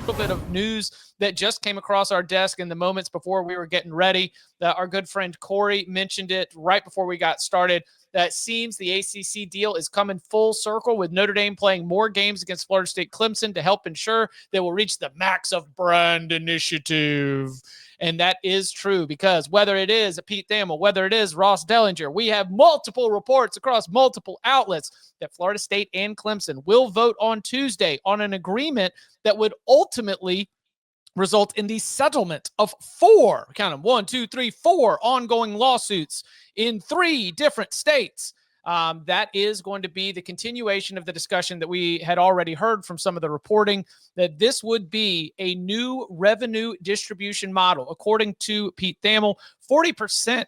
little bit of news that just came across our desk in the moments before we were getting ready. Our good friend Corey mentioned it right before we got started. That seems the ACC deal is coming full circle, with Notre Dame playing more games against Florida State Clemson to help ensure they will reach the max of brand initiative. And that is true, because whether it is Pete Thamel, whether it is Ross Dellinger, we have multiple reports across multiple outlets that Florida State and Clemson will vote on Tuesday on an agreement that would ultimately result in the settlement of 4, count them, 1, 2, 3, 4 ongoing lawsuits in 3 different states. That is going to be the continuation of the discussion that we had already heard from some of the reporting, that this would be a new revenue distribution model. According to Pete Thamel, 40%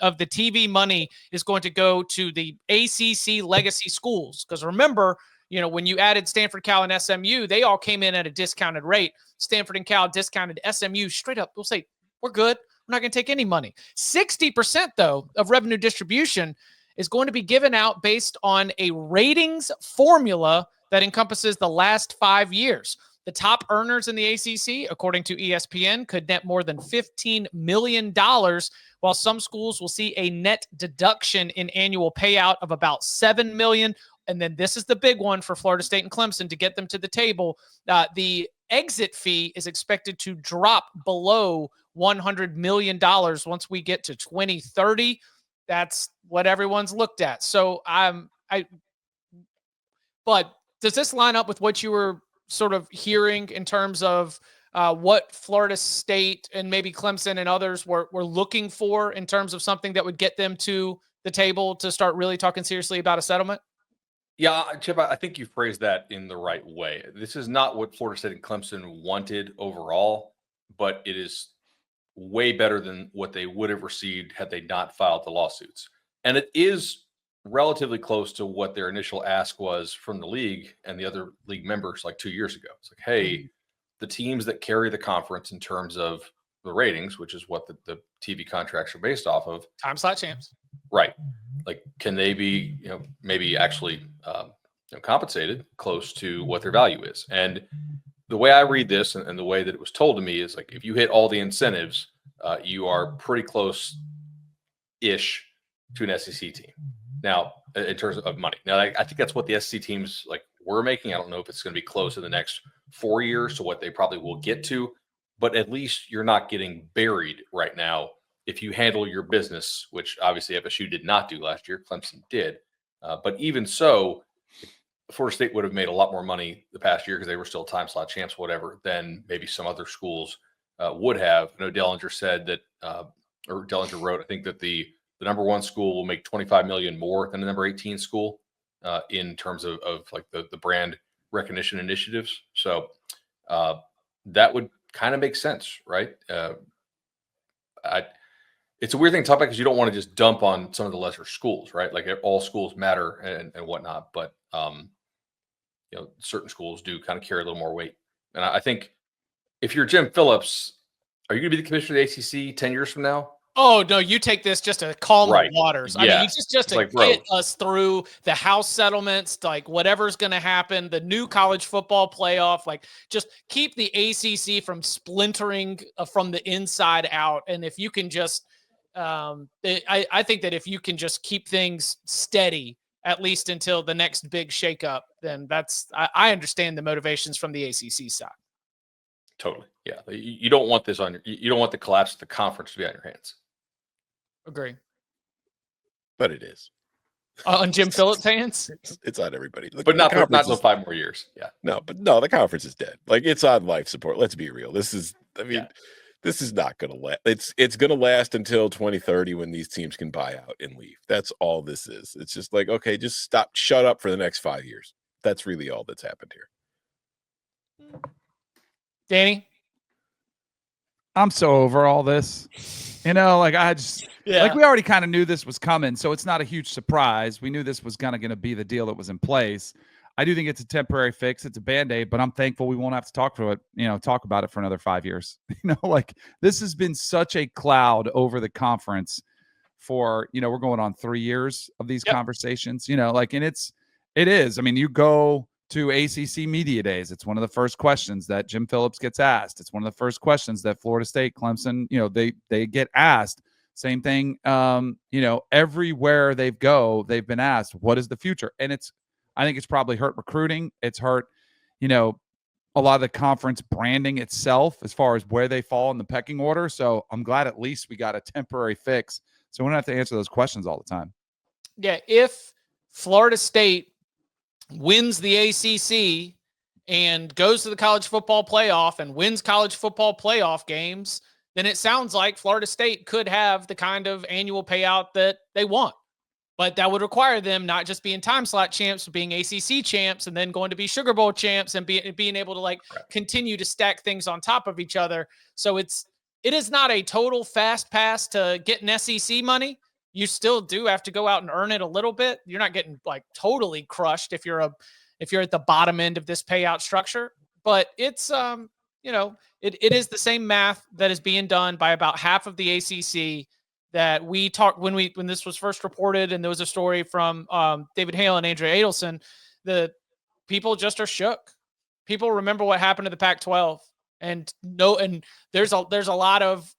of the TV money is going to go to the ACC legacy schools. Because remember, when you added Stanford, Cal, and SMU, they all came in at a discounted rate. Stanford and Cal discounted, SMU straight up, we'll say, we're good. We're not going to take any money. 60%, though, of revenue distribution is going to be given out based on a ratings formula that encompasses the last 5 years. The top earners in the ACC, according to ESPN, could net more than $15 million, while some schools will see a net deduction in annual payout of about $7 million. And then this is the big one for Florida State and Clemson to get them to the table. The exit fee is expected to drop below $100 million once we get to 2030. That's what everyone's looked at. So but does this line up with what you were sort of hearing in terms of what Florida State and maybe Clemson and others were looking for in terms of something that would get them to the table to start really talking seriously about a settlement? Yeah, Chip, I think you phrased that in the right way. This is not what Florida State and Clemson wanted overall, but it is way better than what they would have received had they not filed the lawsuits. And it is relatively close to what their initial ask was from the league and the other league members like 2 years ago. It's like, hey, the teams that carry the conference in terms of the ratings, which is what the TV contracts are based off of. Time slot champs. Right. Like, can they be, maybe actually compensated close to what their value is? And the way I read this and the way that it was told to me is like, if you hit all the incentives, you are pretty close-ish to an SEC team. Now, in terms of money. Now, I think that's what the SEC teams were making. I don't know if it's going to be close in the next 4 years to what they probably will get to, but at least you're not getting buried right now if you handle your business, which obviously FSU did not do last year. Clemson did. But even so, Florida State would have made a lot more money the past year because they were still time slot champs, whatever, than maybe some other schools would have. I know Dellinger said that, or Dellinger wrote, I think that the number 1 school will make $25 million more than the number 18 school in terms of the brand recognition initiatives. So that would kind of make sense, right? It's a weird thing to talk about because you don't want to just dump on some of the lesser schools, right? Like all schools matter and whatnot, but certain schools do kind of carry a little more weight. And I think if you're Jim Phillips, are you going to be the commissioner of the ACC 10 years from now? Oh, no, you take this just to calm the waters. Yeah. I mean, just to get us through the House settlements, whatever's going to happen, the new college football playoff, just keep the ACC from splintering from the inside out. And if you can just, I think that if you can just keep things steady, at least until the next big shakeup, then I understand the motivations from the ACC side. Totally. Yeah. You don't want this you don't want the collapse of the conference to be on your hands. Agree. But it is. On Jim Phillips' hands? It's on everybody. But not for 5 more years. Yeah. No, the conference is dead. It's on life support. Let's be real. This is not going to last. It's going to last until 2030 when these teams can buy out and leave. That's all this is. It's just okay, just shut up for the next 5 years. That's really all that's happened here. Danny? I'm so over all this. We already kind of knew this was coming, so it's not a huge surprise. We knew this was going to be the deal that was in place. I do think it's a temporary fix. It's a Band-Aid, but I'm thankful we won't have to talk about it for another 5 years. This has been such a cloud over the conference for, we're going on 3 years of these conversations, and it is. I mean, you go to ACC Media Days. It's one of the first questions that Jim Phillips gets asked. It's one of the first questions that Florida State, Clemson, they get asked. Same thing, everywhere they've been asked, what is the future? And I think it's probably hurt recruiting. It's hurt, a lot of the conference branding itself as far as where they fall in the pecking order. So I'm glad at least we got a temporary fix. So we don't have to answer those questions all the time. Yeah, if Florida State wins the ACC and goes to the college football playoff and wins college football playoff games, then it sounds like Florida State could have the kind of annual payout that they want. But that would require them not just being time slot champs, but being ACC champs and then going to be Sugar Bowl champs and being able to continue to stack things on top of each other. So it is not a total fast pass to getting SEC money. You still do have to go out and earn it a little bit. You're not getting totally crushed if you're at the bottom end of this payout structure. But it's it is the same math that is being done by about half of the ACC that we talked when this was first reported, and there was a story from David Hale and Andrea Adelson. The people just are shook. People remember what happened to the Pac-12, and there's a lot of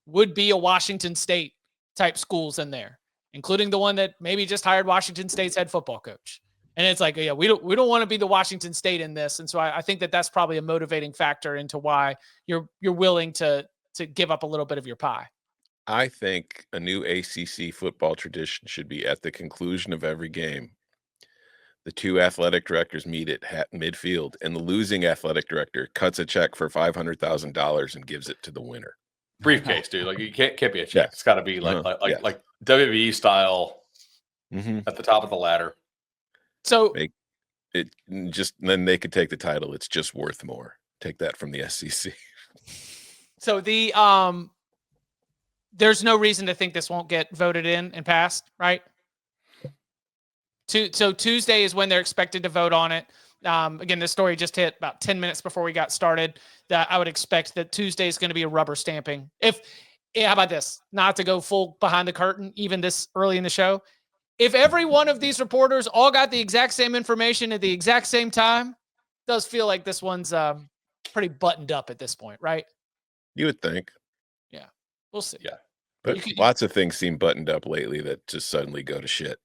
would be a Washington State type schools in there, including the one that maybe just hired Washington State's head football coach. And it's we don't want to be the Washington State in this, and so I think that's probably a motivating factor into why you're willing to give up a little bit of your pie. I think a new ACC football tradition should be at the conclusion of every game. The two athletic directors meet at midfield, and the losing athletic director cuts a check for $500,000 and gives it to the winner. Briefcase, dude. You can't be a check. It's got to be like WWE style at the top of the ladder. So then they could take the title. It's just worth more. Take that from the SEC. So there's no reason to think this won't get voted in and passed, right? So Tuesday is when they're expected to vote on it. Again, this story just hit about 10 minutes before we got started. That I would expect that Tuesday is going to be a rubber stamping. How about this? Not to go full behind the curtain, even this early in the show. If every one of these reporters all got the exact same information at the exact same time, it does feel like this one's pretty buttoned up at this point, right? You would think. Yeah, we'll see. Yeah, but lots of things seem buttoned up lately that just suddenly go to shit.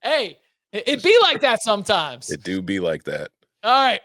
Hey, it be like that sometimes. It do be like that. All right.